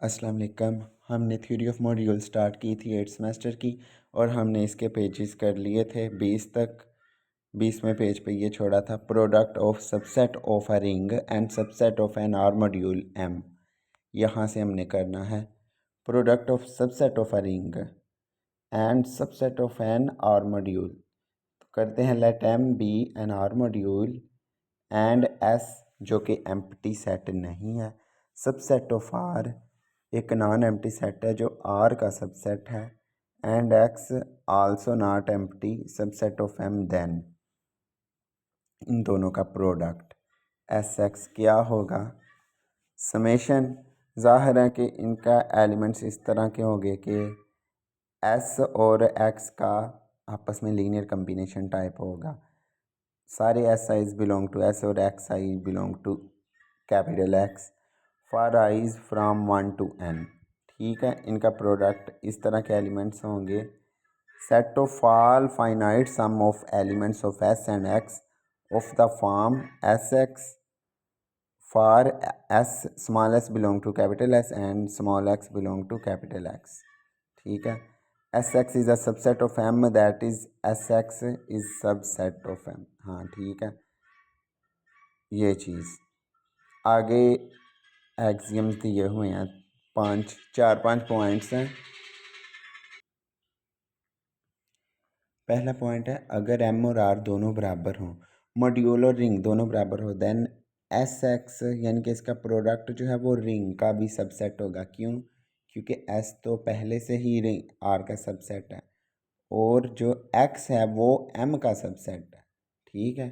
अस्सलाम वालेकुम। हमने थ्योरी ऑफ मॉड्यूल स्टार्ट की थी 8th सेमेस्टर की और हमने इसके पेजेस कर लिए थे 20 तक। 20वें पेज पे ये छोड़ा था product of subset of a ring and subset of an R module M. यहाँ से हमने करना है product of subset of a ring and subset of an R module. तो करते हैं let M be an R module and S जो कि एम्प्टी सेट नहीं है, सबसेट ऑफ आर एक नॉन एम्प्टी सेट है जो आर का सबसेट है, and X also not empty subset of M. Then इन दोनों का प्रोडक्ट एस एक्स क्या होगा? समेशन। ज़ाहिर है कि इनका एलिमेंट्स इस तरह के होंगे कि एस और एक्स का आपस में लीनियर कम्बिनेशन टाइप होगा। सारे S i's belong to S और X I belong to capital X for i's from 1 to n। ठीक है, इनका प्रोडक्ट इस तरह के एलिमेंट्स होंगे। Set of all finite sum of elements of S and X of the form S X for S small S belong to capital S and small X belong to capital X. ठीक है, S X is a subset of M, that is S x is subset of M. हाँ ठीक है, ये चीज़ आगे axioms दिए हुए हैं, 4-5 पॉइंट्स हैं। पहला पॉइंट है अगर एम और आर दोनों बराबर हों, मॉड्यूल और रिंग दोनों बराबर हो, देन एस एक्स यानी कि इसका प्रोडक्ट जो है वो रिंग का भी सबसेट होगा। क्यों? क्योंकि एस तो पहले से ही रिंग आर का सबसेट है और जो एक्स है वो एम का सबसेट है। ठीक है,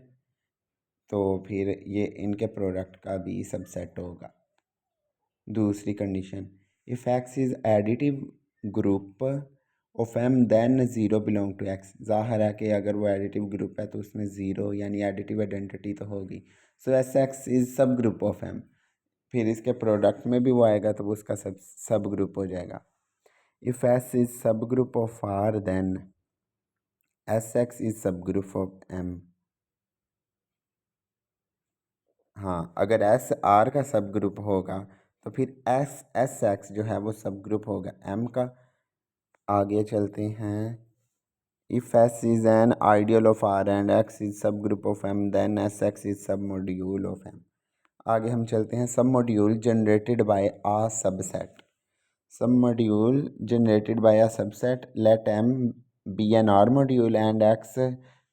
तो फिर ये इनके प्रोडक्ट का भी सबसेट होगा। दूसरी condition, if X is additive group of M then zero belong to X. ज़ाहिर है कि अगर वो एडिटिव ग्रुप है तो उसमें ज़ीरो यानी एडिटिव आइडेंटिटी तो होगी। सो S X is subgroup of M, फिर इसके प्रोडक्ट में भी वो आएगा तो वो उसका सब ग्रुप हो जाएगा। If S is subgroup of R then S X is subgroup of M. हाँ, अगर एस आर का सब ग्रुप होगा तो फिर एस एक्स जो है वो सब ग्रुप होगा एम का। आगे चलते हैं, if S is an ideal of R and x is subgroup of M then S x is submodule of M. आगे हम चलते हैं submodule generated by a subset. Submodule generated by a subset, let M be an R module and X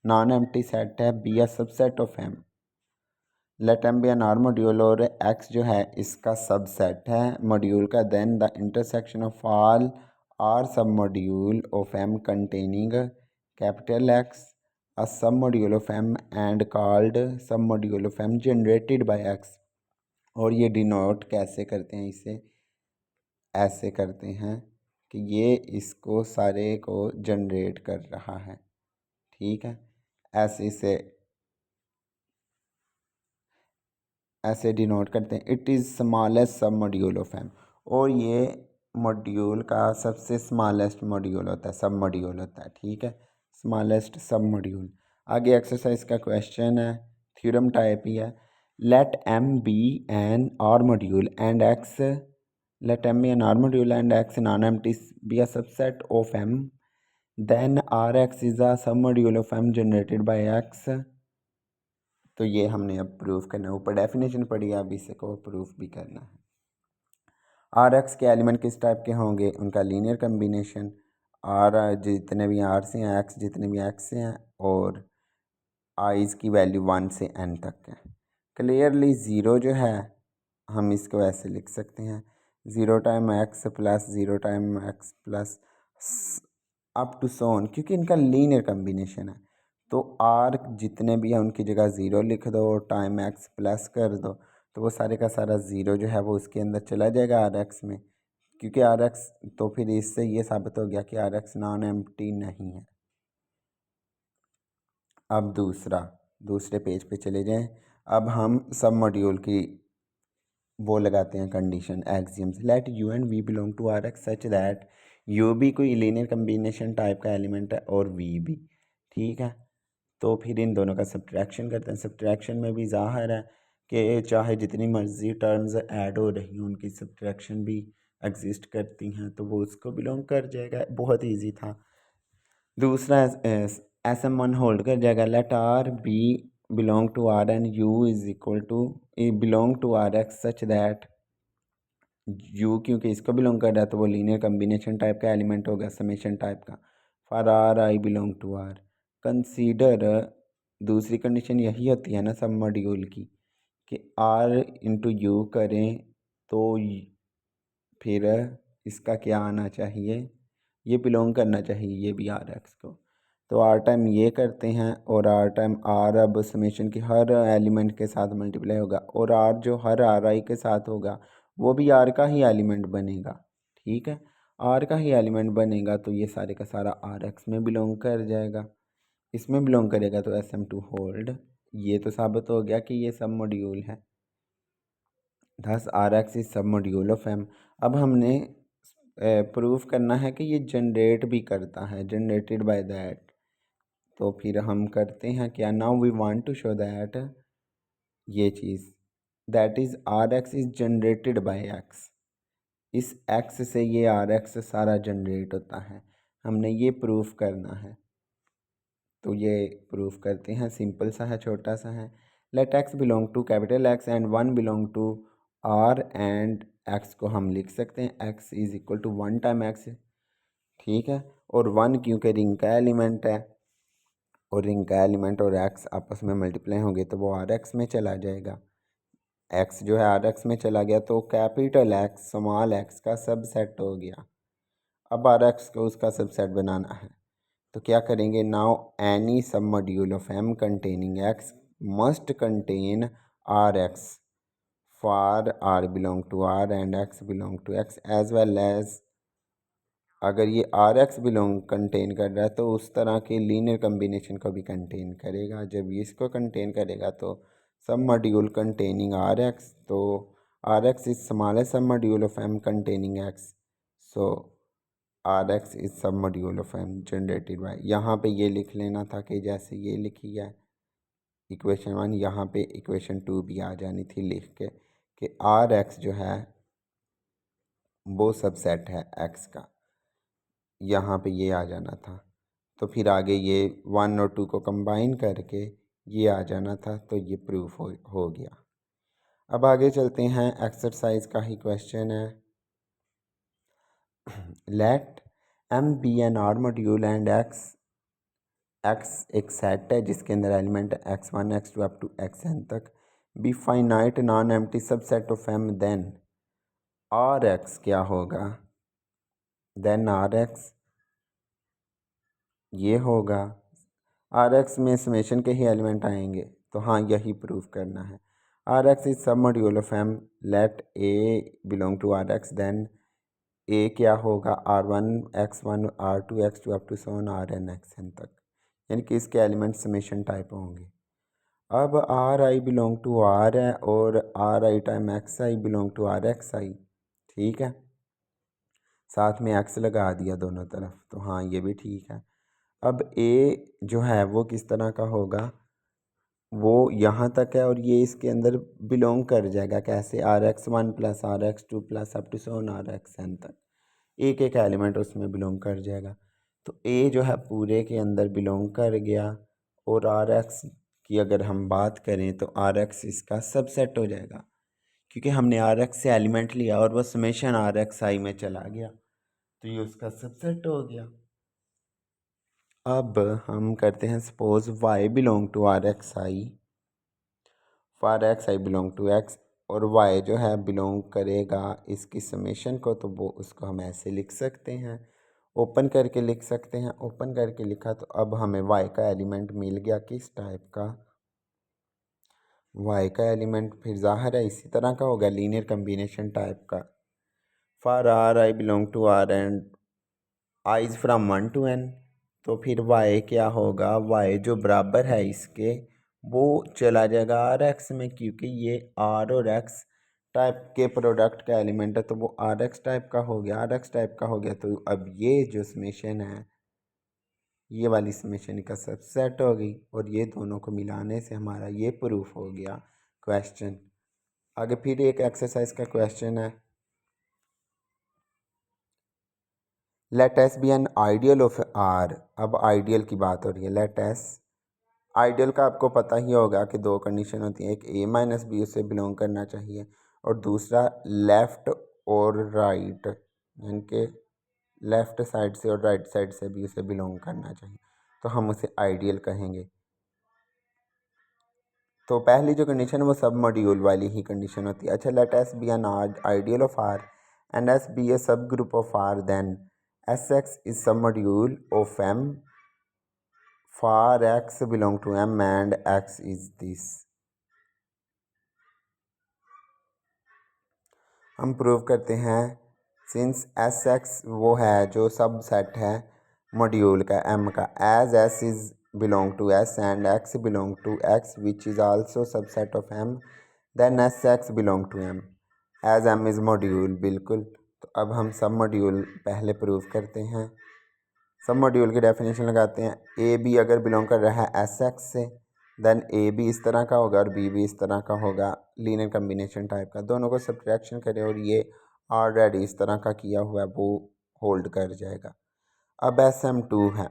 non empty set है be a subset of M. Let M be an R module और X जो है इसका subset है module का, then the intersection of all R submodule of M containing capital X a submodule of M and called submodule of M generated by X. और ये denote कैसे करते हैं? इसे ऐसे करते हैं कि ये इसको सारे को जनरेट कर रहा है। ठीक है, ऐसे डिनोट करते हैं। It is smallest submodule of M, और ये मॉड्यूल का सबसे स्मॉलेस्ट मॉड्यूल होता है, सब मॉड्यूल होता है। ठीक है, स्मॉलेस्ट सब मॉड्यूल। आगे एक्सरसाइज का क्वेश्चन है, थ्योरम टाइप ही है। Let M be an R module and X, let M be an R module and X non empty be a subset of M, then R x is a submodule of M generated by X. तो ये हमने अब proof करना है, ऊपर definition पढ़ी है, अब इसे को प्रूफ भी करना है। आर एक्स के एलिमेंट किस टाइप के होंगे? उनका लीनियर कम्बिनेशन। आर जितने भी आर से हैं, एक्स जितने भी एक्स से हैं, और आइज़ की वैल्यू 1 से n तक है। क्लियरली ज़ीरो जो है हम इसको ऐसे लिख सकते हैं, 0 time X plus 0 time X plus up to so on, क्योंकि इनका लीनियर कम्बिनेशन है। तो आर जितने भी हैं उनकी जगह ज़ीरो लिख दो और टाइम एक्स प्लस कर दो, तो वो सारे का सारा ज़ीरो जो है वो उसके अंदर चला जाएगा आर एक्स में, क्योंकि आर एक्स, तो फिर इससे ये साबित हो गया कि आर एक्स नॉन एम्प्टी नहीं है। अब दूसरे पेज पे चले जाएं। अब हम सब मॉड्यूल की वो लगाते हैं condition, axioms. Let U and V belong to R x such that U भी कोई लीनियर कम्बिनेशन टाइप का एलिमेंट है और वी भी। ठीक है, तो फिर इन दोनों का सब्ट्रैक्शन करते हैं। सब्ट्रैक्शन में भी ज़ाहिर है कि चाहे जितनी मर्जी टर्म्स ऐड हो रही हैं उनकी सब्ट्रैक्शन भी एग्जिस्ट करती हैं तो वो उसको बिलोंग कर जाएगा। बहुत इजी था। दूसरा SM1 होल्ड कर जाएगा। Let R be belong to R and U is equal to belong to R x such that U, क्योंकि इसको बिलोंग कर रहा है तो वो लीनियर कम्बिनेशन टाइप का एलिमेंट होगा, समेशन टाइप का। For R I belong to R consider, दूसरी कंडीशन यही होती है ना सब मॉड्यूल की, कि आर इंटू यू करें तो फिर इसका क्या आना चाहिए, ये बिलोंग करना चाहिए ये भी आर एक्स को। तो आर टाइम ये करते हैं और आर टाइम आर अब समेशन की हर एलिमेंट के साथ मल्टीप्लाई होगा और आर जो हर आर आई के साथ होगा वो भी आर का ही एलिमेंट बनेगा। ठीक है, आर का ही एलिमेंट बनेगा तो ये सारे का सारा आर एक्स में बिलोंग कर जाएगा। इसमें बिलोंग करेगा तो SM2 होल्ड। ये तो साबित हो गया कि ये सब मॉड्यूल है। Thus are x is submodule of M. अब हमने प्रूफ करना है कि ये जनरेट भी करता है, जनरेटेड बाय दैट। तो फिर हम करते हैं क्या, now we want to show that ये चीज़ that is R x is generated by X. इस एक्स से ये आर एक्स सारा जनरेट होता है, हमने ये प्रूफ करना है। तो ये प्रूफ करते हैं, सिंपल सा है, छोटा सा है। Let X belong to capital X and 1 belong to R and X को हम लिख सकते हैं X is equal to 1 time X. ठीक है, और 1 क्योंकि रिंग का एलिमेंट है और रिंग का एलिमेंट और एक्स आपस में मल्टीप्लाई होंगे तो वो आर एक्स में चला जाएगा। एक्स जो है आर एक्स में चला गया तो कैपिटल एक्स स्मॉल एक्स का सबसेट हो गया। अब आर एक्स को उसका सबसेट बनाना है तो क्या करेंगे, now any submodule of M containing X must contain R X for R belong to R and X belong to X as well as. अगर ये आर एक्स बिलोंग कंटेन कर रहा है तो उस तरह के लीनियर कम्बिनेशन को भी कंटेन करेगा। जब ये इसको कंटेन करेगा तो submodule containing R X, तो R x is smallest submodule of M containing X, so R x is submodule of M generated by. यहाँ पे ये लिख लेना था कि जैसे ये लिखी है इक्वेशन 1, यहाँ पे इक्वेशन 2 भी आ जानी थी लिख के कि आर एक्स जो है वो सबसेट है एक्स का, यहाँ पे ये आ जाना था। तो फिर आगे ये 1 और 2 को कंबाइन करके ये आ जाना था, तो ये प्रूफ हो गया। अब आगे चलते हैं, एक्सरसाइज का ही क्वेश्चन है। Let M be an R module and X एक सेट है जिसके अंदर element x1 x2 up to xn तक, be finite non empty subset of M, then R X क्या होगा, देन आर एक्स ये होगा। आर एक्स में समेशन के ही एलिमेंट आएंगे तो हाँ यही प्रूफ करना है। R x is submodule of M, let a belong to R x, then a क्या होगा, R1 x1 R2 x2 up to so on Rn xn तक, यानी कि इसके एलिमेंट समेशन टाइप होंगे। अब R I belong to R है और R i time x I belong to R x i. ठीक है, साथ में एक्स लगा दिया दोनों तरफ, तो हाँ ये भी ठीक है। अब ए जो है वो किस तरह का होगा, वो यहाँ तक है और ये इसके अंदर बिलोंग कर जाएगा। कैसे, RX1 plus RX2 plus up to so on RXn तक, एक एक एलिमेंट उसमें बिलोंग कर जाएगा। तो ए जो है पूरे के अंदर बिलोंग कर गया और आर एक्स की अगर हम बात करें तो आर एक्स इसका सबसेट हो जाएगा, क्योंकि हमने आर एक्स से एलिमेंट लिया और वह समेशन आर एक्स आई में चला गया तो ये उसका सबसेट हो गया। अब हम करते हैं suppose Y belong to R x I, for X I belong to X, और वाई जो है बिलोंग करेगा इसकी समेशन को, तो वो उसको हम ऐसे लिख सकते हैं, ओपन करके लिख सकते हैं। ओपन करके लिखा तो अब हमें वाई का एलिमेंट मिल गया, किस टाइप का, वाई का एलिमेंट फिर ज़ाहिर है इसी तरह का होगा, लीनियर कम्बिनेशन टाइप का। For R I belong to R and I is from 1 to n, तो फिर वाई क्या होगा, वाई जो बराबर है इसके वो चला जाएगा आर एक्स में, क्योंकि ये आर और एक्स टाइप के प्रोडक्ट का एलिमेंट है तो वो आर एक्स टाइप का हो गया, आर एक्स टाइप का हो गया। तो अब ये जो समेशन है ये वाली समेशन का सबसेट हो गई और ये दोनों को मिलाने से हमारा ये प्रूफ हो गया क्वेश्चन। आगे फिर एक एक्सरसाइज का क्वेश्चन है। Let S be an ideal of R. अब आइडियल की बात हो रही है। लेट एस आइडियल का आपको पता ही होगा कि दो कंडीशन होती हैं, एक ए माइनस बी उससे बिलोंग करना चाहिए और दूसरा लेफ़्ट और राइट, यानी कि लेफ़्ट साइड से और राइट साइड से भी उसे बिलोंग करना चाहिए, तो हम उसे आइडियल कहेंगे। तो पहली जो कंडीशन है वो सब मॉड्यूल वाली ही कंडीशन होती है। अच्छा, let S be an ideal of R and S be a subgroup of R, then S x is submodule of M for x belong to M and x is this. हम prove करते हैं since S x वो है जो सब set है module का M का, as S is belong to S and X belong to X which is also subset of M, then S X belong to M as M is module. बिल्कुल, तो अब हम सब मॉड्यूल पहले prove करते हैं। सब मॉड्यूल की डेफिनेशन लगाते हैं। ए बी अगर बिलोंग कर रहा है एस एक्स से, देन ए बी इस तरह का होगा और बी भी इस तरह का होगा, लीनियर कम्बिनेशन टाइप का। दोनों को सब्ट्रैक्शन करें और ये ऑलरेडी इस तरह का किया हुआ है वो होल्ड कर जाएगा। अब एस एम टू है,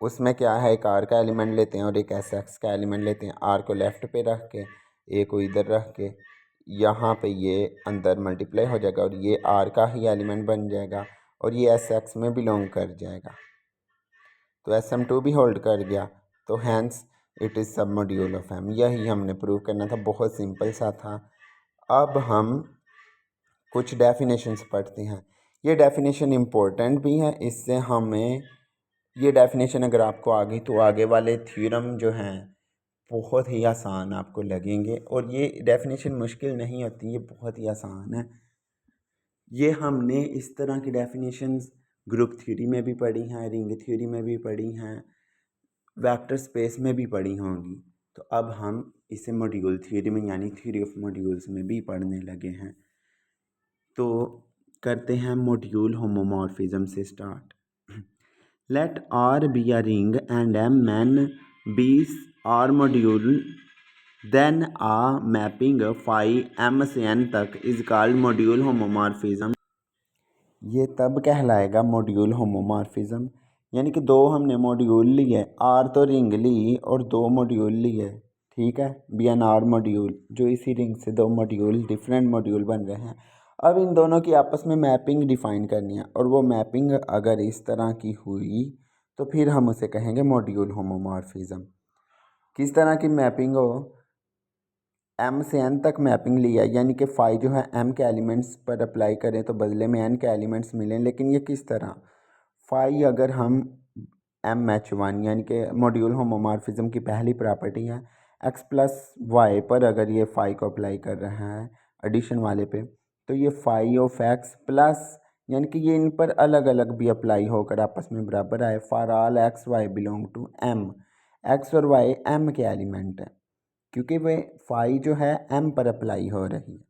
उसमें क्या है, एक आर का एलिमेंट लेते हैं और एक एस एक्स का एलिमेंट लेते हैं। आर को लेफ़्ट पे रख के ए को इधर रख के यहाँ पे ये अंदर मल्टीप्लाई हो जाएगा और ये आर का ही एलिमेंट बन जाएगा और ये एस एक्स में बिलोंग कर जाएगा। तो एस एम टू भी होल्ड कर गया, तो हैंस इट इज़ सब मॉड्यूल ऑफ एम। यही हमने प्रूव करना था, बहुत सिंपल सा था। अब हम कुछ डेफिनेशंस पढ़ते हैं। ये डेफिनेशन इम्पोर्टेंट भी है, इससे हमें ये डेफिनेशन अगर आपको आ गई तो आगे वाले थ्योरम जो हैं बहुत ही आसान आपको लगेंगे। और ये डेफिनेशन मुश्किल नहीं होती, ये बहुत ही आसान है। ये हमने इस तरह की डेफिनेशंस ग्रुप थ्योरी में भी पढ़ी हैं, रिंग थ्योरी में भी पढ़ी हैं, वेक्टर स्पेस में भी पढ़ी होंगी। तो अब हम इसे मॉड्यूल थ्योरी में यानी थ्योरी ऑफ मॉड्यूल्स में भी पढ़ने लगे हैं। तो करते हैं मॉड्यूल होमोमॉर्फिज्म से start. Let R be a ring and M and be R module, then a mapping phi M से एन तक इज कॉल्ड मॉड्यूल होमोमॉर्फिज्म। ये तब कहलाएगा मॉड्यूल होमोमॉर्फिज्म, यानी कि दो हमने मॉड्यूल लिए, आर तो रिंग ली और दो मॉड्यूल लिए, ठीक है, बी एन आर मॉड्यूल, जो इसी रिंग से दो मॉड्यूल डिफरेंट मॉड्यूल बन रहे हैं। अब इन दोनों की आपस में मैपिंग डिफ़ाइन करनी है और वो मैपिंग अगर इस तरह की हुई तो फिर हम उसे कहेंगे मॉड्यूल होमोमॉर्फिज्म। किस तरह की मैपिंग हो, एम से एन तक मैपिंग लिया, यानी कि फाई जो है एम के एलिमेंट्स पर अप्लाई करें तो बदले में एन के एलिमेंट्स मिलें। लेकिन ये किस तरह, फाई अगर हम एम एच वन यानी कि मॉड्यूल होमोमॉर्फिज्म की पहली प्रॉपर्टी है, एक्स प्लस वाई पर अगर ये फाई को अप्लाई कर रहा है एडिशन वाले पे, तो ये फाई ऑफ एक्स प्लस, यानी कि ये इन पर अलग अलग भी अप्लाई होकर आपस में बराबर आए। For all X Y belong to M, X और वाई एम के एलिमेंट है क्योंकि वे फाई जो है एम पर अप्लाई हो रही है।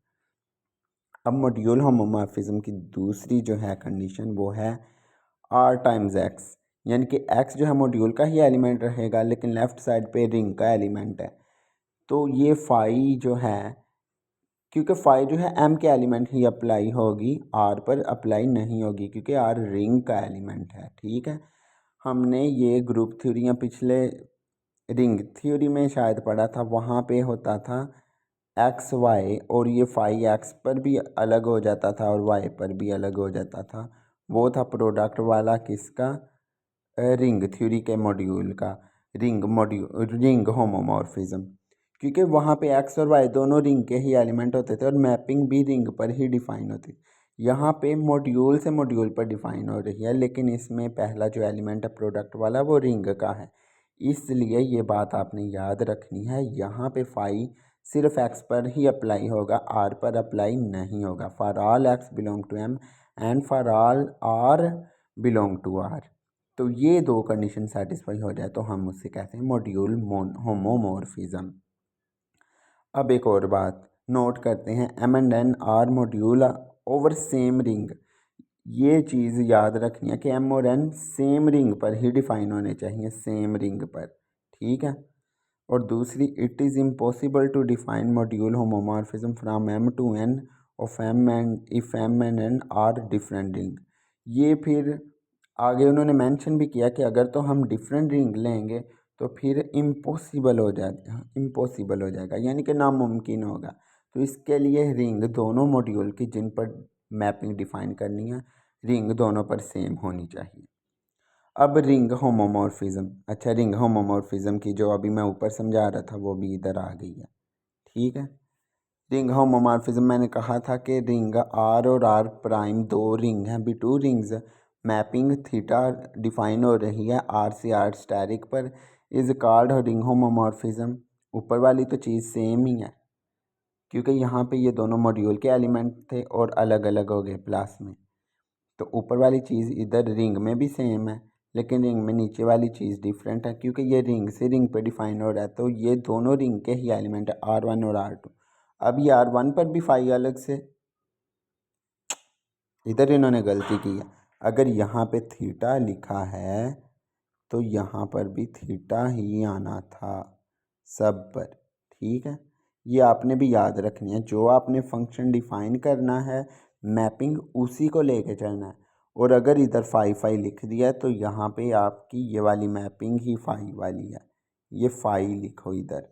अब मॉड्यूल होमोमॉर्फिज्म की दूसरी जो है कंडीशन वो है आर टाइम्स एक्स, यानी कि एक्स जो है मॉड्यूल का ही एलिमेंट रहेगा लेकिन लेफ़्ट साइड पे रिंग का एलिमेंट है। तो ये फाई जो है, क्योंकि फाई जो है एम के एलिमेंट ही अप्लाई होगी, आर पर अप्लाई नहीं होगी क्योंकि आर रिंग का एलिमेंट है, ठीक है। हमने ये ग्रुप थ्योरियाँ पिछले रिंग थ्योरी में शायद पढ़ा था, वहाँ पे होता था एक्स वाई और ये फाई एक्स पर भी अलग हो जाता था और वाई पर भी अलग हो जाता था। वो था प्रोडक्ट वाला किसका, रिंग थ्योरी के मॉड्यूल का, रिंग होमोमॉर्फिज्म, क्योंकि वहाँ पे एक्स और वाई दोनों रिंग के ही एलिमेंट होते थे और मैपिंग भी रिंग पर ही डिफ़ाइन होती। यहाँ पे मॉड्यूल से मॉड्यूल पर डिफ़ाइन हो रही है लेकिन इसमें पहला जो एलिमेंट है प्रोडक्ट वाला वो रिंग का है, इसलिए ये बात आपने याद रखनी है। यहाँ पे फाई सिर्फ एक्स पर ही अप्लाई होगा, आर पर अप्लाई नहीं होगा। For all X belong to M and for all R belong to R. तो ये दो कंडीशन सेटिस्फाई हो जाए तो हम उससे कहते हैं मॉड्यूल होमोमॉर्फिज्म। अब एक और बात नोट करते हैं, M and N R module over same ring. ये चीज़ याद रखनी है कि एम और एन सेम रिंग पर ही डिफ़ाइन होने चाहिए, सेम रिंग पर, ठीक है। और दूसरी, it is impossible to define module homomorphism from M to N of M and if M and N are different ring. ये फिर आगे उन्होंने मेंशन भी किया कि अगर तो हम डिफरेंट रिंग लेंगे तो फिर इम्पॉसिबल हो जाएगा, यानी कि नामुमकिन होगा। तो इसके लिए रिंग दोनों मॉड्यूल की जिन पर मैपिंग डिफाइन करनी है, रिंग दोनों पर सेम होनी चाहिए। अब रिंग होमोमॉर्फिज्म, अच्छा रिंग होमोमॉर्फिज्म की जो अभी मैं ऊपर समझा रहा था वो भी इधर आ गई है। ठीक है, रिंग होमोमॉर्फिज्म मैंने कहा था कि रिंग आर और आर प्राइम दो रिंग हैं, भी to rings, mapping theta define हो रही है आर से आर स्टैरिक पर, इज कॉल्ड रिंग होमोमॉर्फिज्म। ऊपर वाली तो चीज़ सेम ही है क्योंकि यहाँ पे ये दोनों मॉड्यूल के एलिमेंट थे और अलग अलग हो गए प्लस में। तो ऊपर वाली चीज़ इधर रिंग में भी सेम है, लेकिन रिंग में नीचे वाली चीज़ डिफरेंट है क्योंकि ये रिंग से रिंग पे डिफाइन हो रहा है। तो ये दोनों रिंग के ही एलिमेंट है R1 और R2। अब ये R1 पर भी फाई अलग से, इधर इन्होंने गलती की है। अगर यहाँ पे थीटा लिखा है तो यहाँ पर भी थीटा ही आना था सब पर। ठीक है, ये आपने भी याद रखनी है। जो आपने फंक्शन डिफाइन करना है मैपिंग उसी को लेके चलना है। और अगर इधर फाई फाई लिख दिया तो यहाँ पे आपकी ये वाली मैपिंग ही फाई वाली है, ये फाई लिखो इधर,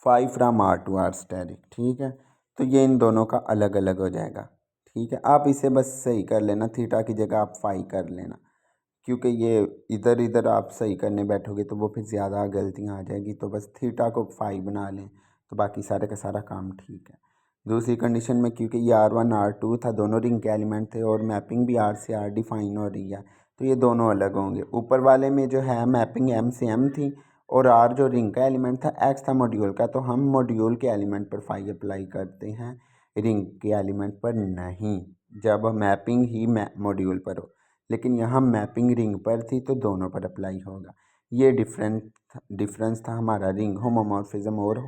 phi from R to R asterisk. ठीक है, तो ये इन दोनों का अलग अलग हो जाएगा। ठीक है, आप इसे बस सही कर लेना, थीटा की जगह आप फाई कर लेना, क्योंकि ये इधर इधर आप सही करने बैठोगे तो वो फिर ज़्यादा गलतियाँ आ जाएगी। तो बस थीटा को फाई बना लें तो बाकी सारे का सारा काम ठीक है। दूसरी कंडीशन में क्योंकि ये R1 R2 था, दोनों रिंग के एलिमेंट थे और मैपिंग भी R से R डिफाइन हो रही है, तो ये दोनों अलग होंगे। ऊपर वाले में जो है मैपिंग M से M थी और R जो रिंग का एलिमेंट था, X था मॉड्यूल का, तो हम मॉड्यूल के एलिमेंट पर फाई अप्लाई करते हैं, रिंग के एलिमेंट पर नहीं, जब मैपिंग ही मॉड्यूल पर हो। लेकिन यहाँ मैपिंग रिंग पर थी तो दोनों पर अप्लाई होगा। ये डिफरेंस था हमारा रिंग होमोमॉर्फिज्म और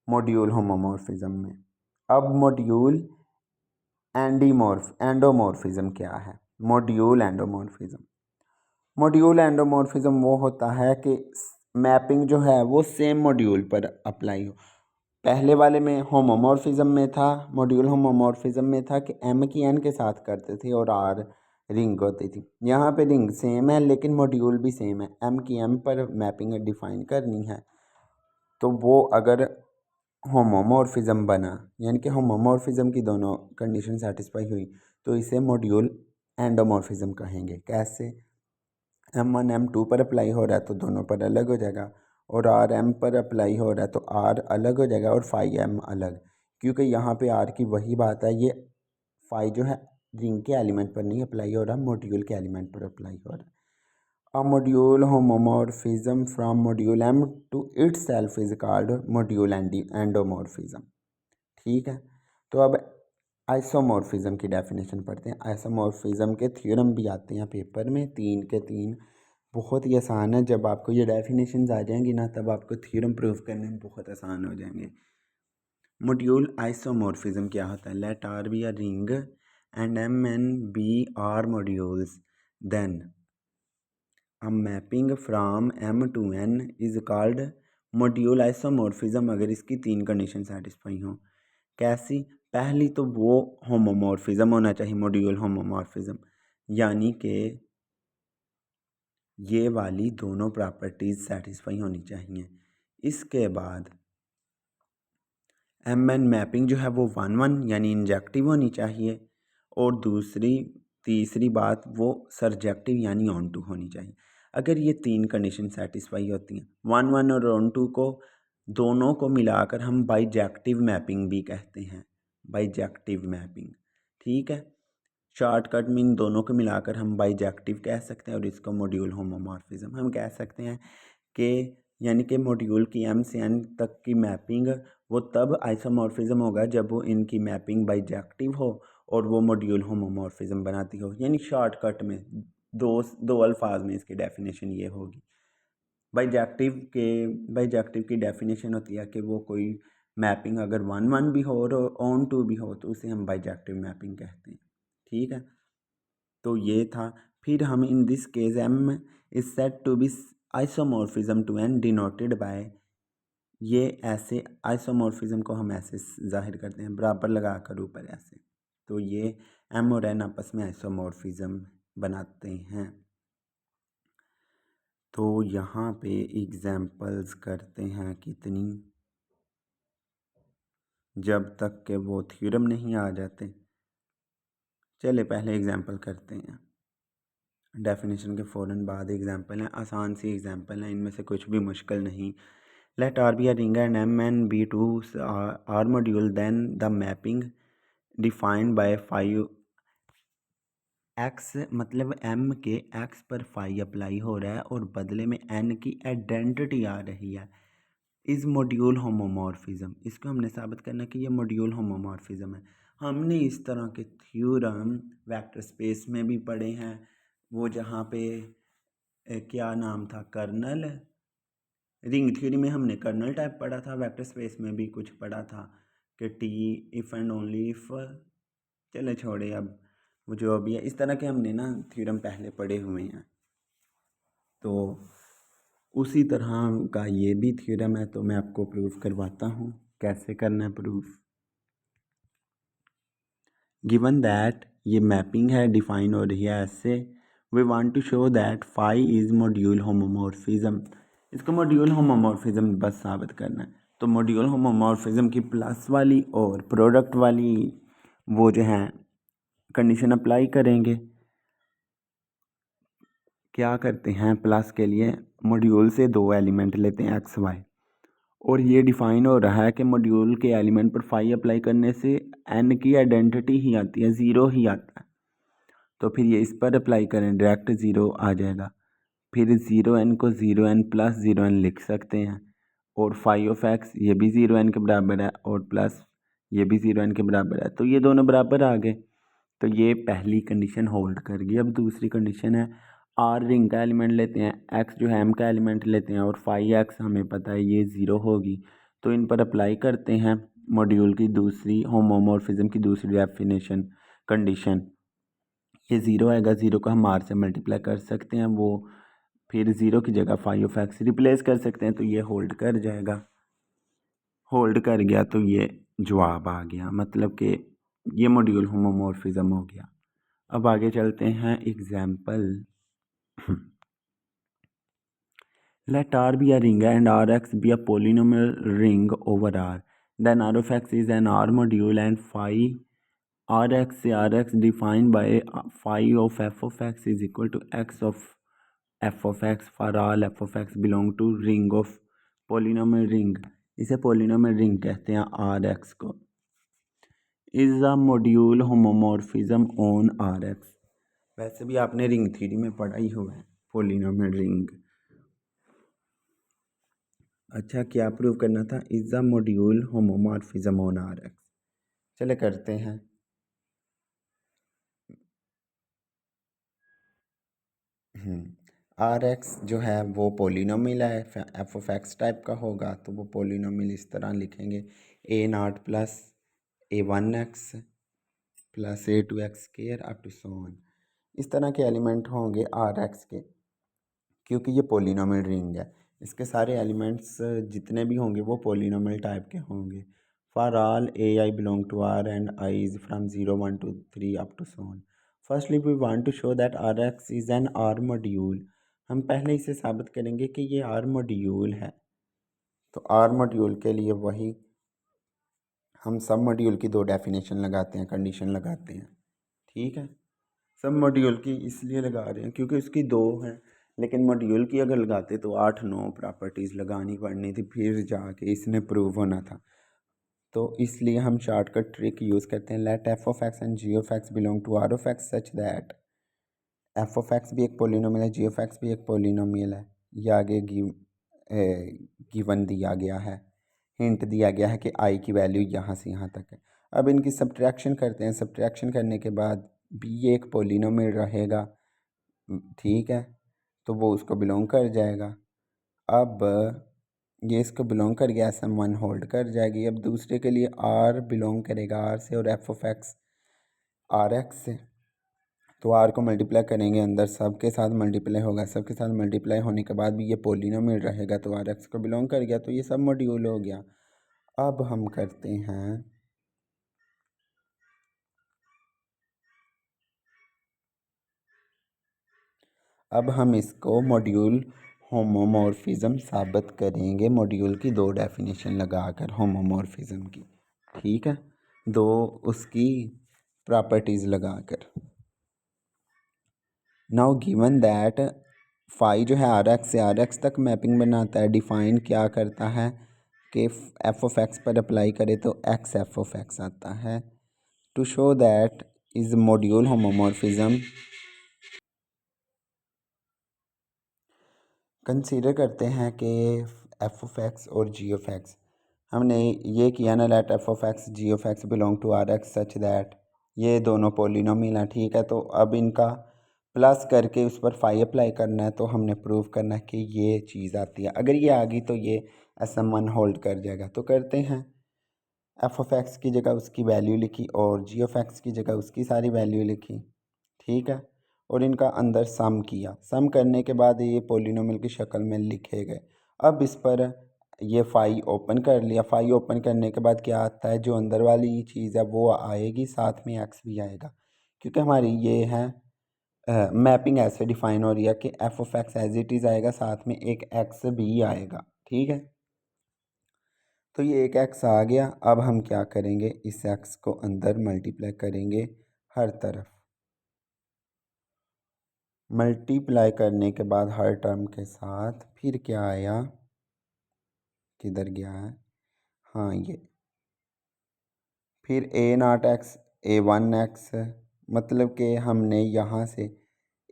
मॉड्यूल होमोमॉर्फिज्म में। अब मॉड्यूल एंडोमॉर्फिज्म क्या है? मॉड्यूल एंडोमॉर्फिज्म, मॉड्यूल एंडोमॉर्फिज्म वो होता है कि मैपिंग जो है वो सेम मॉड्यूल पर अप्लाई हो। पहले वाले में होमोमॉर्फिज्म में था, मॉड्यूल होमोमॉर्फिज्म में था कि एम की एन के साथ करते थे और आर रिंग होती थी। यहाँ पे रिंग सेम है लेकिन मॉड्यूल भी सेम है, एम की एम पर मैपिंग डिफाइन करनी है। तो वो अगर होमोमॉर्फिज्म बना, यानी कि होमोमॉर्फिज्म की दोनों कंडीशन सेटिस्फाई हुई, तो इसे मॉड्यूल एंडोमॉर्फिज्म कहेंगे। कैसे? M1 M2 पर अप्लाई हो रहा है तो दोनों पर अलग हो जाएगा, और R M पर अप्लाई हो रहा है तो R अलग हो जाएगा और फाई M अलग, क्योंकि यहाँ पे R की वही बात है, ये फाई जो है रिंग के एलिमेंट पर नहीं अप्लाई हो रहा, मॉड्यूल के एलिमेंट पर अप्लाई हो रहा है। A module homomorphism from module M to itself is called module endomorphism। ठीक है, तो अब आइसोमॉर्फिज्म की डेफिनेशन पढ़ते हैं। आइसोमॉर्फिज्म के थ्योरम भी आते हैं पेपर में, 3 के 3, बहुत ही आसान है। जब आपको ये डेफिनेशंस आ जाएंगी ना तब आपको थ्योरम प्रूव करने में बहुत आसान हो जाएंगे। मॉड्यूल आइसोमॉर्फिज्म क्या होता है? Let R be a ring and M N be R modules, then a mapping from M to N is called module isomorphism, अगर इसकी 3 कंडीशन सेटिस्फाई हों। कैसी? पहली तो वो होमोमॉर्फिज्म होना चाहिए, मॉड्यूल होमोमॉर्फिज्म, यानी कि ये वाली दोनों प्रॉपर्टीज़ सेटिस्फाई होनी चाहिए। इसके बाद एम एन मैपिंग जो है वो 1-1 यानी इंजेक्टिव होनी चाहिए, और तीसरी बात वो सरजेक्टिव यानी ऑन टू होनी चाहिए। अगर ये 3 कंडीशन सेटिस्फाई होती हैं, 1-1 और ऑन टू को दोनों को मिलाकर हम बाइजेक्टिव मैपिंग भी कहते हैं, बाइजेक्टिव मैपिंग। ठीक है, शॉर्टकट में इन दोनों को मिलाकर हम बाइजेक्टिव कह सकते हैं और इसको मॉड्यूल होमोमॉर्फिज्म हम कह सकते हैं। कि यानी कि मॉड्यूल की M से N तक की मैपिंग वो तब आइसोमॉर्फिज्म होगा जब वो इनकी मैपिंग बाइजेक्टिव हो और वो मॉड्यूल होमोमॉर्फिज्म बनाती हो। यानी शॉर्टकट में दो अल्फाज में इसकी डेफिनेशन ये होगी। बाइजेक्टिव की डेफिनेशन होती है कि वो कोई मैपिंग अगर 1-1 भी हो और ऑन टू भी हो तो उसे हम बाइजेक्टिव मैपिंग कहते हैं। ठीक है, तो ये था। फिर हम in this case M is said to be isomorphism to N denoted by, ये ऐसे आइसोमॉर्फिज्म को हम ऐसे जाहिर करते हैं बराबर लगाकर ऊपर ऐसे, तो ये M और N आपस में आइसोमॉर्फिज्म बनाते हैं। तो यहाँ पे एग्जाम्पल्स करते हैं कितनी, जब तक के वो थ्योरम नहीं आ जाते। चले पहले एग्जाम्पल करते हैं। डेफिनेशन के फ़ौरन बाद एग्जाम्पल हैं, आसान सी एग्जाम्पल हैं, इनमें से कुछ भी मुश्किल नहीं। Let R be a ring and M N be two R module, then the mapping defined by phi x, मतलब एम के एक्स पर फाई अप्लाई हो रहा है और बदले में एन की आइडेंटिटी आ रही है, इज़ मॉड्यूल होमोमॉर्फिज्म। इसको हमने साबित करना है कि ये मॉड्यूल होमोमॉर्फिज्म है। हमने इस तरह के थ्योरम वेक्टर स्पेस में भी पढ़े हैं, वो जहाँ पे क्या नाम था, कर्नल, रिंग थ्योरी में हमने कर्नल टाइप पढ़ा था, वेक्टर स्पेस में भी कुछ पढ़ा था कि T if and only if. चले छोड़े अब, वो जो अभी है, इस तरह के हमने ना थ्योरम पहले पढ़े हुए हैं। तो उसी तरह का ये भी थ्योरम है, तो मैं आपको प्रूफ करवाता हूँ कैसे करना है प्रूफ। गिवन दैट ये मैपिंग है, डिफाइन हो रही है ऐसे, we want to show that phi is module homomorphism. इसको मॉड्यूल होमोमॉर्फिज्म बस साबित करना है। तो मॉड्यूल होमोमॉर्फिज्म की प्लस वाली और प्रोडक्ट वाली वो जो है कंडीशन अप्लाई करेंगे। क्या करते हैं, प्लस के लिए मॉड्यूल से दो एलिमेंट लेते हैं एक्स वाई, और ये डिफाइन हो रहा है कि मॉड्यूल के एलिमेंट पर फाई अप्लाई करने से एन की आइडेंटिटी ही आती है, ज़ीरो ही आता है। तो फिर ये इस पर अप्लाई करें, डायरेक्ट ज़ीरो आ जाएगा। फिर ज़ीरो एन को zero N plus zero N लिख सकते हैं, और फाई ऑफ एक्स ये भी ज़ीरो एन के बराबर है, और प्लस ये भी ज़ीरो एन के बराबर है, तो ये दोनों बराबर आ गए। तो ये पहली कंडीशन होल्ड कर गई। अब दूसरी कंडीशन है, आर रिंग का एलिमेंट लेते हैं, एक्स जो है एम का एलिमेंट लेते हैं, और फाई एक्स हमें पता है ये ज़ीरो होगी, तो इन पर अप्लाई करते हैं मॉड्यूल की दूसरी, होमोमॉर्फिज्म की दूसरी डेफिनेशन कंडीशन। ये ज़ीरो आएगा, ज़ीरो को हम आर से मल्टीप्लाई कर सकते हैं, वो फिर ज़ीरो की जगह फाई ऑफ एक्स रिप्लेस कर सकते हैं, तो ये होल्ड कर जाएगा। होल्ड कर गया तो ये जवाब आ गया, मतलब कि ये मॉड्यूल होमोमॉर्फिज्म हो गया। अब आगे चलते हैं example. Let R be a ring and Rx be a polynomial ring over R. Then R of x is an R module and phi Rx से Rx defined by phi of f of x is equal to x of f of x for all f of x belong to ring of polynomial ring. इसे polynomial ring कहते हैं Rx को। Is a module homomorphism on Rx. वैसे भी आपने ring theory में पढ़ा ही हुआ है polynomial ring। अच्छा, क्या प्रूव करना था, is a module homomorphism on R x. चले करते हैं। आर एक्स जो है वो पोलिनोमियल है, एफ ऑफ एक्स टाइप का होगा, तो वो पोलिनोमियल इस तरह लिखेंगे, a nought plus a one x plus a two x square up to so on. इस तरह के एलिमेंट होंगे आर एक्स के, क्योंकि ये पोलिनोमियल रिंग है, इसके सारे एलिमेंट्स जितने भी होंगे वो पोलिनोमियल टाइप के होंगे। For all a i belong to R and I is from 0 1 2 3 up to so on. Firstly we want to show that R x is an R module. हम पहले इसे साबित करेंगे कि ये आर मॉड्यूल है। तो आर मॉड्यूल के लिए वही हम सब मॉड्यूल की दो डेफिनेशन लगाते हैं, कंडीशन लगाते हैं, ठीक है। सब मॉड्यूल की इसलिए लगा रहे हैं क्योंकि उसकी दो हैं, लेकिन मॉड्यूल की अगर लगाते तो 8-9 प्रॉपर्टीज़ लगानी पड़नी थी, फिर जाके इसने प्रूव होना था। तो इसलिए हम शॉर्टकट ट्रिक यूज़ करते हैं, let f of x and g of x belong to R of x such that f of x भी एक पोलिनोमियल है, जी ऑफ एक्स भी एक पोलिनोमियल है। ये आगे गिवन दिया गया है, हिंट दिया गया है कि आई की वैल्यू यहाँ से यहाँ तक है। अब इनकी सब्ट्रैक्शन करते हैं, सब्ट्रैक्शन करने के बाद भी एक पोलिनोमियल रहेगा, ठीक है, तो वो उसको बिलोंग कर जाएगा। अब ये इसको बिलोंग कर गया, एस एम वन होल्ड कर जाएगी। अब दूसरे के लिए आर बिलोंग करेगा आर से, और f of x R x से, तो आर को मल्टीप्लाई करेंगे, अंदर सब के साथ मल्टीप्लाई होगा, सब के साथ मल्टीप्लाई होने के बाद भी ये पोलिनोमियल रहेगा, तो आर एक्स को बिलोंग कर गया, तो ये सब मॉड्यूल हो गया। अब हम करते हैं, अब हम इसको मॉड्यूल होमोमॉर्फिज्म साबित करेंगे मॉड्यूल की दो डेफिनेशन लगाकर होमोमॉर्फिज्म की, ठीक है, दो उसकी प्रॉपर्टीज़ लगाकर। नाउ गिवन दैट फाई जो है आर एक्स से आर एक्स तक मैपिंग बनाता है, डिफाइन क्या करता है कि एफ ऑफ एक्स पर अप्लाई करे तो एक्स एफ ऑफ एक्स आता है। To show that is module homomorphism, consider करते हैं कि एफ ऑफ एक्स और जी ऑफ एक्स, हमने ये किया ना, let f of x g of x belong to R x such that ये दोनों पोलिनोमियल हैं, ठीक है। तो अब इनका प्लस करके उस पर फाई अप्लाई करना है, तो हमने प्रूव करना है कि ये चीज़ आती है। अगर ये आ गई तो ये एस एम वन होल्ड कर जाएगा। तो करते हैं, एफ ऑफ एक्स की जगह उसकी वैल्यू लिखी और जी ऑफ एक्स की जगह उसकी सारी वैल्यू लिखी, ठीक है, और इनका अंदर सम किया। सम करने के बाद ये पोलिनोमियल की शक्ल में लिखे गए। अब इस पर ये फाई ओपन कर लिया। फाई ओपन करने के बाद क्या आता है, जो अंदर वाली चीज़ है वो आएगी, साथ में एक्स भी आएगा, क्योंकि हमारी ये है मैपिंग ऐसे डिफाइन हो रही है कि f of x as it is आएगा, साथ में एक एक्स भी आएगा, ठीक है। तो ये एक एक्स आ गया। अब हम क्या करेंगे, इस एक्स को अंदर मल्टीप्लाई करेंगे हर तरफ। मल्टीप्लाई करने के बाद हर टर्म के साथ फिर क्या आया, किधर गया है, हाँ ये, फिर a nought x a one x, मतलब कि हमने यहाँ से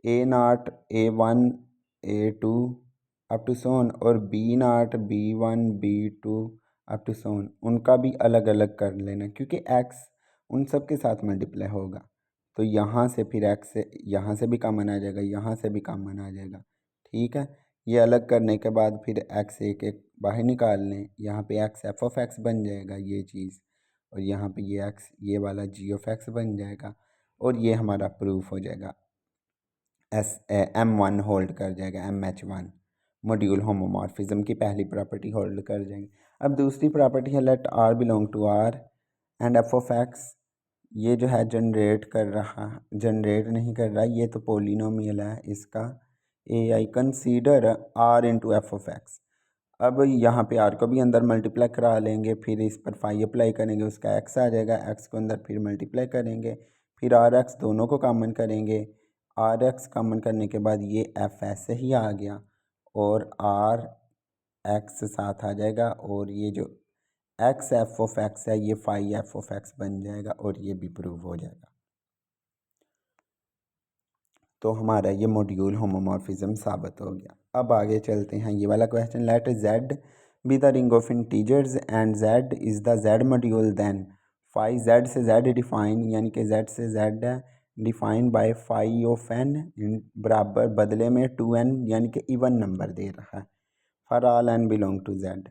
a nought a one a two up to so on और b nought b one b two up to so on उनका भी अलग अलग कर लेना, क्योंकि एक्स उन सब के साथ मल्टीप्लाई होगा। तो यहाँ से फिर एक्स से यहाँ से भी कॉमन आ जाएगा, यहाँ से भी कॉमन आ जाएगा, ठीक है। ये अलग करने के बाद फिर एक्स एक एक बाहर निकाल लें, यहाँ पे एक्स एफ ऑफ एक्स बन जाएगा ये चीज़, और यहाँ पे ये एक्स ये वाला जी ऑफ एक्स बन जाएगा, और ये हमारा प्रूफ हो जाएगा। एस एम वन होल्ड कर जाएगा, M H one module homomorphism की पहली प्रॉपर्टी होल्ड कर जाएंगे। अब दूसरी प्रॉपर्टी है let r belong to R and f of x, ये जो है जनरेट नहीं कर रहा, ये तो पोलिनोमियल है इसका a i, consider R into F of x. अब यहाँ पे आर को भी अंदर मल्टीप्लाई करा लेंगे, फिर इस पर फाई अप्लाई करेंगे, उसका एक्स आ जाएगा, एक्स को अंदर फिर मल्टीप्लाई करेंगे, फिर आर एक्स दोनों को कॉमन करेंगे। आर एक्स कॉमन करने के बाद ये एफ ऐसे ही आ गया और आर एक्स साथ आ जाएगा, और ये जो एक्स एफ ऑफ एक्स है ये फाई एफ ऑफ एक्स बन जाएगा, और ये भी प्रूव हो जाएगा। तो हमारा ये मॉड्यूल होमोमॉर्फिज्म साबित हो गया। अब आगे चलते हैं, ये वाला question, let Z be the ring of integers and Z is the Z module then phi Z से जेड डिफाइन, यानी कि जेड से जेड है define by phi of n बराबर बदले में 2n, यानी कि इवन नंबर दे रहा है, for all n belong to Z.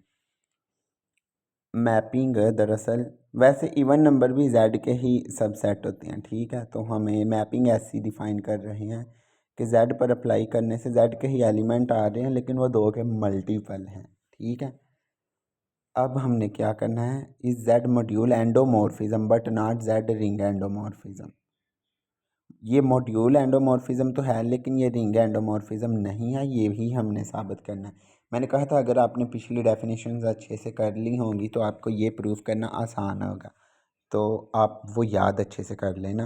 Mapping दरअसल वैसे इवन नंबर भी जेड के ही सबसेट होते हैं, ठीक है। तो हमें मैपिंग ऐसी डिफाइन कर रहे हैं कि जेड पर अप्लाई करने से जेड के ही एलिमेंट आ रहे हैं, लेकिन वो दो के मल्टीपल हैं, ठीक है। अब हमने क्या करना है, इस Z module endomorphism but not Z ring endomorphism. ये मॉड्यूल एंडोमॉर्फिज्म तो है, लेकिन ये रिंग एंडोमॉर्फिज्म नहीं है, ये भी हमने साबित करना है। मैंने कहा था अगर आपने पिछली डेफिनेशंस अच्छे से कर ली होंगी तो आपको ये प्रूव करना आसान होगा, तो आप वो याद अच्छे से कर लेना।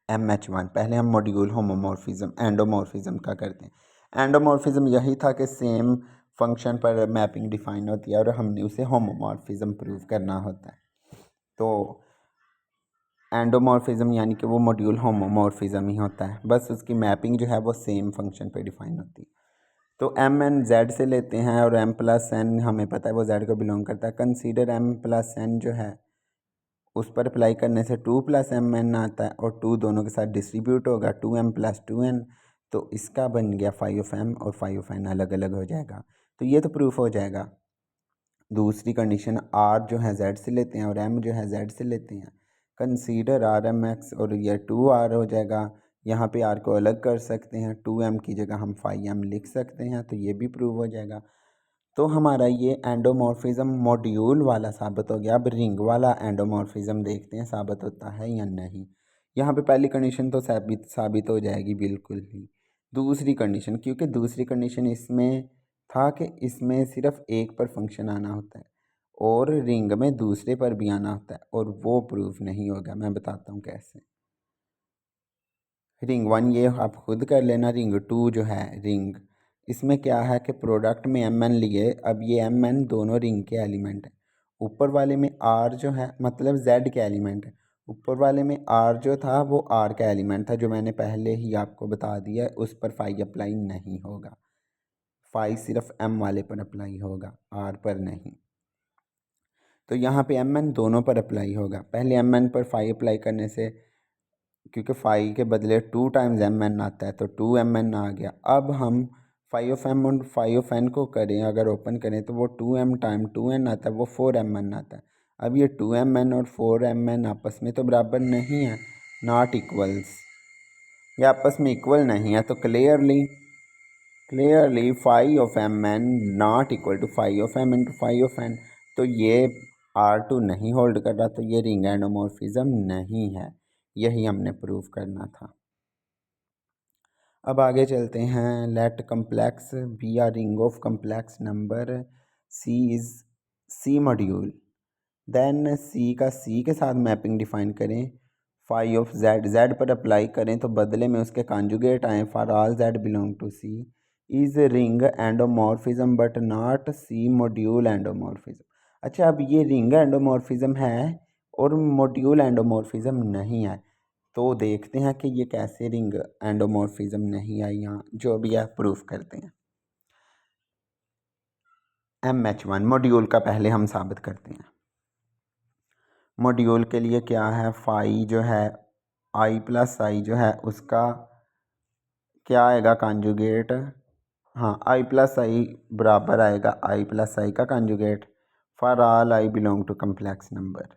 एम एच वन, पहले हम मॉड्यूल होमोमॉर्फिज्म एंडोमॉर्फिज्म का करते हैं। एंडोमॉर्फिज्म यही था कि सेम फंक्शन पर मैपिंग डिफाइन होती है और हमने उसे होमोमॉर्फिज्म प्रूव करना होता है। तो एंडोमॉर्फिज्म यानी कि वो मॉड्यूल होमोमॉर्फिज्म ही होता है, बस उसकी मैपिंग जो है वो सेम फंक्शन पे डिफाइन होती है। तो एम एन जेड से लेते हैं और एम प्लस एन हमें पता है वो जेड को बिलोंग करता है। कंसीडर एम प्लस एन जो है उस पर अप्लाई करने से 2 प्लस एम एन आता है, और 2 दोनों के साथ डिस्ट्रीब्यूट होगा, 2m प्लस 2n, तो इसका बन गया 5 और 5 अलग अलग हो जाएगा। तो ये तो प्रूफ हो जाएगा। दूसरी कंडीशन, आर जो है जेड से लेते हैं और एम जो है जेड से लेते हैं, कंसीडर आर एम एक्स, और ये 2r हो जाएगा। यहाँ पे आर को अलग कर सकते हैं, 2m की जगह हम 5m लिख सकते हैं, तो ये भी प्रूव हो जाएगा। तो हमारा ये एंडोमॉर्फिज्म मॉड्यूल वाला साबित हो गया। अब रिंग वाला एंडोमॉर्फिज्म देखते हैं साबित होता है या नहीं। यहाँ पे पहली कंडीशन तो साबित हो जाएगी बिल्कुल ही, दूसरी कंडीशन, क्योंकि दूसरी कंडीशन इसमें था कि इसमें सिर्फ एक पर फंक्शन आना होता है और रिंग में दूसरे पर भी आना होता है, और वो प्रूफ नहीं होगा। मैं बताता हूँ कैसे। रिंग 1 ये आप खुद कर लेना। रिंग 2 जो है रिंग, इसमें क्या है कि प्रोडक्ट में एम एन लिए। अब ये एम एन दोनों रिंग के एलिमेंट हैं। ऊपर वाले में आर जो है मतलब जेड के एलिमेंट है। ऊपर वाले में आर जो था वो आर का एलिमेंट था, जो मैंने पहले ही आपको बता दिया। उस पर फाई अप्लाई नहीं होगा। फाई सिर्फ एम वाले पर अप्लाई होगा, आर पर नहीं। तो यहाँ पे एम एन दोनों पर अप्लाई होगा। पहले एम एन पर फाई अप्लाई करने से, क्योंकि फाई के बदले 2 टाइम्स एम एन आता है, तो 2 एम एन आ गया। अब हम फाई ऑफ एम और फाई ऑफ एन को करें, अगर ओपन करें तो वो 2 एम टाइम 2 एन आता है, वो 4 एम एन आता है। अब ये 2 एम एन और 4 एम एन आपस में तो बराबर नहीं है, नॉट इक्वल्स। ये आपस में इक्वल नहीं है, तो clearly phi of m n not equal to phi of m into phi of n. तो ये R2 नहीं होल्ड कर रहा, तो ये रिंग एंडोमॉर्फिज्म नहीं है। यही हमने प्रूव करना था। अब आगे चलते हैं। Let complex be R ring of complex number C is C module. Then C का सी के साथ मैपिंग डिफाइन करें। फाई ऑफ जेड, जेड पर अप्लाई करें तो बदले में उसके कॉन्जुगेट आए। For all Z belong to C is ring endomorphism but not C module endomorphism. अच्छा, अब ये रिंग एंडोमॉर्फिज्म है और मॉड्यूल एंडोमॉर्फिज्म नहीं है। तो देखते हैं कि ये कैसे रिंग एंडोमॉर्फिज्म नहीं आई यहाँ, जो भी है प्रूफ करते हैं। MH1 मॉड्यूल का पहले हम साबित करते हैं। मॉड्यूल के लिए क्या है, फाई जो है आई प्लस आई जो है उसका क्या आएगा कॉन्जुगेट। हाँ, आई प्लस आई बराबर आएगा आई प्लस आई का conjugate for all i belong to complex number.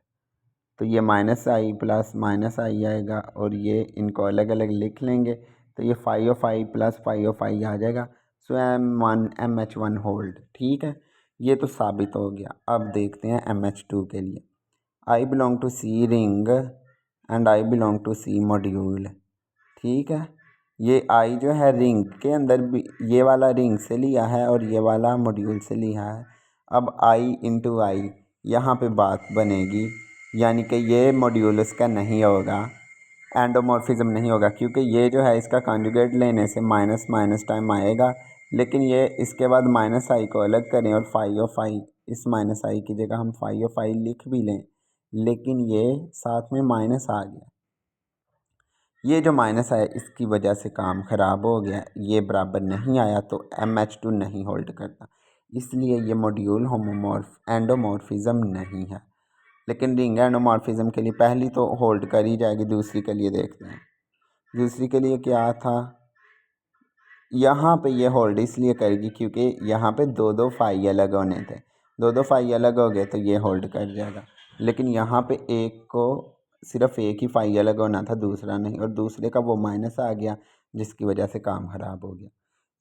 तो ये minus i plus minus i आएगा और ये इनको अलग अलग लिख लेंगे, तो ये phi of i plus phi of i आ जाएगा। So MH1 hold. ठीक है, ये तो साबित हो गया। अब देखते हैं MH2 के लिए। I belong to C ring and i belong to C module. ठीक है, ये आई जो है रिंग के अंदर भी, ये वाला रिंग से लिया है और ये वाला मॉड्यूल से लिया है। अब आई इंटू आई यहाँ पे बात बनेगी, यानी कि ये मॉड्यूल इसका नहीं होगा, एंडोमॉर्फिज्म नहीं होगा, क्योंकि ये जो है इसका कॉन्जुगेट लेने से माइनस माइनस टाइम आएगा। लेकिन ये इसके बाद माइनस आई को अलग करें और फाई ऑफ आई, इस माइनस आई की जगह हम फाई ऑफ आई लिख भी लें, लेकिन ये साथ में माइनस आ गया। ये जो माइनस आया इसकी वजह से काम ख़राब हो गया, ये बराबर नहीं आया, तो MH2 नहीं होल्ड करता, इसलिए ये मॉड्यूल एंडोमॉर्फिज्म नहीं है। लेकिन रिंग एंडोमॉर्फिज्म के लिए पहली तो होल्ड कर ही जाएगी, दूसरी के लिए देखते हैं। दूसरी के लिए क्या था, यहाँ पे ये होल्ड इसलिए करेगी क्योंकि यहाँ पे दो दो फाई अलग होने थे, दो दो फाई अलग हो गए तो ये होल्ड कर जाएगा। लेकिन यहाँ पे एक को सिर्फ एक ही फाई अलग होना था, दूसरा नहीं, और दूसरे का वो माइनस आ गया जिसकी वजह से काम ख़राब हो गया।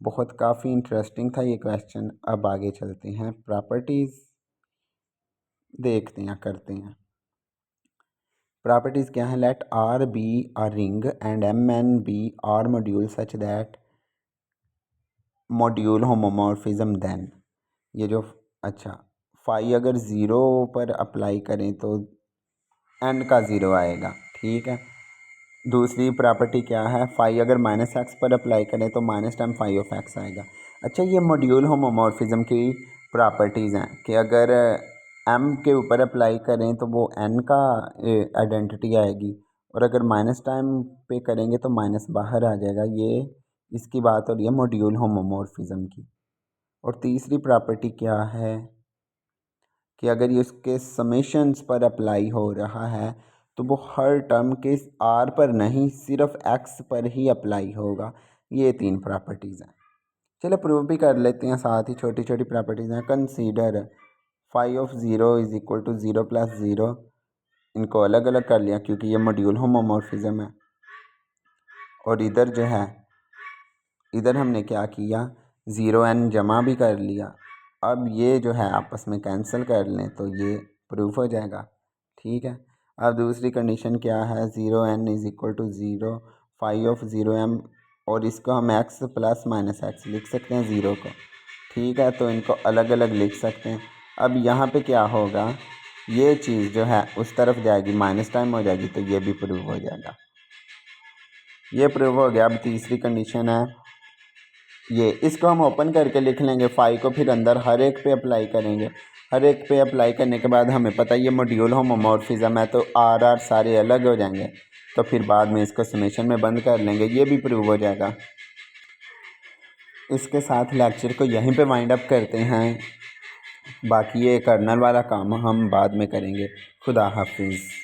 बहुत काफ़ी इंटरेस्टिंग था ये क्वेश्चन। अब आगे चलते हैं, प्रॉपर्टीज़ देखते हैं, करते हैं। प्रॉपर्टीज़ क्या है, let R be a ring and MN be R module such that module homomorphism then. ये जो अच्छा, फाई अगर ज़ीरो पर अप्लाई करें तो n का ज़ीरो आएगा। ठीक है, दूसरी प्रॉपर्टी क्या है, फाई अगर माइनस एक्स पर अप्लाई करें तो minus time phi of x आएगा। अच्छा, ये मॉड्यूल होमोमॉर्फिज्म की प्रॉपर्टीज़ हैं कि अगर m के ऊपर अप्लाई करें तो वो n का आइडेंटिटी आएगी, और अगर माइनस टाइम पे करेंगे तो माइनस बाहर आ जाएगा। ये इसकी बात हो रही है मॉड्यूल होमोमॉर्फिज्म की। और तीसरी प्रॉपर्टी क्या है कि अगर ये उसके समेशंस पर अप्लाई हो रहा है तो वो हर टर्म के आर पर नहीं, सिर्फ एक्स पर ही अप्लाई होगा। ये तीन प्रॉपर्टीज़ हैं। चलो प्रूव भी कर लेते हैं, साथ ही छोटी छोटी प्रॉपर्टीज़ हैं। Consider phi of zero is equal to zero plus zero, इनको अलग अलग कर लिया क्योंकि ये मॉड्यूल होमोमॉर्फिज्म है। और इधर जो है, इधर हमने क्या किया, ज़ीरो एन जमा भी कर लिया। अब ये जो है आपस में कैंसिल कर लें तो ये प्रूफ हो जाएगा। ठीक है, अब दूसरी कंडीशन क्या है, zero N is equal to zero phi of zero M और इसको हम एक्स प्लस माइनस एक्स लिख सकते हैं ज़ीरो को। ठीक है, तो इनको अलग अलग लिख सकते हैं। अब यहाँ पे क्या होगा, ये चीज़ जो है उस तरफ जाएगी, माइनस टाइम हो जाएगी, तो ये भी प्रूव हो जाएगा। ये प्रूव हो गया। अब तीसरी कंडीशन है ये, इसको हम ओपन करके लिख लेंगे, फाई को फिर अंदर हर एक पे अप्लाई करेंगे। हर एक पे अप्लाई करने के बाद हमें पता है ये मॉड्यूल होमोमॉर्फिज्म है, तो आर सारे अलग हो जाएंगे, तो फिर बाद में इसको समेशन में बंद कर लेंगे, ये भी प्रूव हो जाएगा। इसके साथ लेक्चर को यहीं पे वाइंड अप करते हैं। बाकी ये कर्नल वाला काम हम बाद में करेंगे। खुदा हाफिज़।